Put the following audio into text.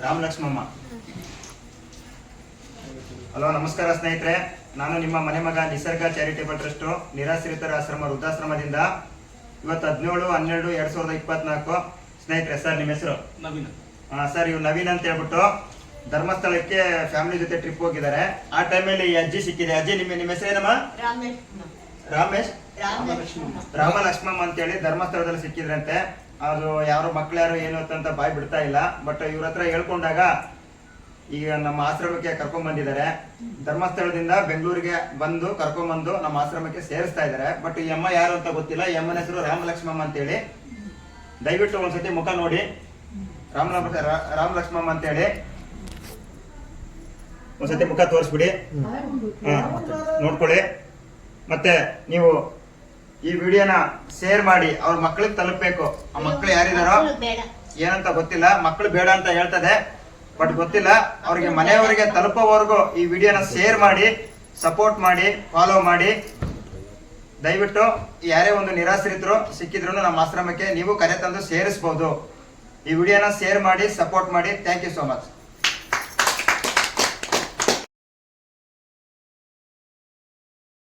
Ram Lakshmamma. Hello, ನಮಸ್ಕಾರ ಸ್ನೇಹಿತರೆ. ನಾನು ನಿಮ್ಮ ಮನೆ ಮಗ ನಿಸರ್ಗ ಚಾರಿಟೇಬಲ್ ಟ್ರಸ್ಟ್ ನಿರಾಶ್ರಿತರ ಆಶ್ರಮ ವೃದ್ಧಾಶ್ರಮದಿಂದ ಇವತ್ತು 17/12/2024. ಸ್ನೇಹಿತರೆ, ಸರ್ ನಿಮ್ಮ ಹೆಸರು? ನವೀನ್. ಸರ್, ಇವ್ ನವೀನ್ ಅಂತ ಹೇಳ್ಬಿಟ್ಟು ಧರ್ಮಸ್ಥಳಕ್ಕೆ ಫ್ಯಾಮಿಲಿ ಜೊತೆ ಟ್ರಿಪ್ ಹೋಗಿದ್ದಾರೆ. ಆ ಟೈಮಲ್ಲಿ ಈ ಅಜ್ಜಿ ಸಿಕ್ಕಿದೆ. ಅಜ್ಜಿ, ನಿಮ್ಮ ಹೆಸರೇನಮ್ಮ? ರಾಮೇಶ್ ರಾಮ ಲಕ್ಷ್ಮಮ್ಮ ಅಂತೇಳಿ ಧರ್ಮಸ್ಥಳದಲ್ಲಿ ಸಿಕ್ಕಿದ್ರಂತೆ. ಅದು ಯಾರು ಮಕ್ಳ್ಯಾರು ಏನು ಅಂತ ಬಾಯ್ ಬಿಡ್ತಾ ಇಲ್ಲ. ಬಟ್ ಇವ್ರ ಹತ್ರ ಹೇಳ್ಕೊಂಡಾಗ ಈಗ ನಮ್ಮ ಆಶ್ರಮಕ್ಕೆ ಕರ್ಕೊಂಡ್ ಬಂದಿದ್ದಾರೆ. ಧರ್ಮಸ್ಥಳದಿಂದ ಬೆಂಗಳೂರಿಗೆ ಬಂದು ಕರ್ಕೊಂಡ್ಬಂದು ನಮ್ಮ ಆಶ್ರಮಕ್ಕೆ ಸೇರಿಸ್ತಾ ಇದ್ದಾರೆ. ಬಟ್ ಈ ಅಮ್ಮ ಯಾರು ಅಂತ ಗೊತ್ತಿಲ್ಲ. ಈ ಅಮ್ಮನ ಹೆಸರು ರಾಮ ಲಕ್ಷ್ಮಮ್ಮ ಅಂತೇಳಿ. ದಯವಿಟ್ಟು ಒಂದ್ಸತಿ ಮುಖ ನೋಡಿ. ರಾಮ ಲಕ್ಷ್ಮಮ್ಮ ಅಂತೇಳಿ ಒಂದ್ಸತಿ ಮುಖ ತೋರಿಸ್ಬಿಡಿ. ನೋಡ್ಕೊಳ್ಳಿ. ಮತ್ತೆ ನೀವು ಈ ವಿಡಿಯೋನ ಶೇರ್ ಮಾಡಿ ಅವ್ರ ಮಕ್ಳಿಗೆ ತಲುಪಬೇಕು. ಆ ಮಕ್ಳು ಯಾರಿದಾರೋ ಏನಂತ ಗೊತ್ತಿಲ್ಲ. ಮಕ್ಳು ಬೇಡ ಅಂತ ಹೇಳ್ತದೆ, ಬಟ್ ಗೊತ್ತಿಲ್ಲ. ಅವ್ರಿಗೆ ಮನೆಯವರಿಗೆ ತಲುಪೋವರೆಗೂ ಈ ವಿಡಿಯೋನ ಶೇರ್ ಮಾಡಿ, ಸಪೋರ್ಟ್ ಮಾಡಿ, ಫಾಲೋ ಮಾಡಿ. ದಯವಿಟ್ಟು ಯಾರೇ ಒಂದು ನಿರಾಶ್ರಿತರು ಸಿಕ್ಕಿದ್ರು ನಮ್ಮ ಆಶ್ರಮಕ್ಕೆ ನೀವು ಕರೆ ತಂದು ಸೇರಿಸಬಹುದು. ಈ ವಿಡಿಯೋನ ಶೇರ್ ಮಾಡಿ, ಸಪೋರ್ಟ್ ಮಾಡಿ. Thank you so much.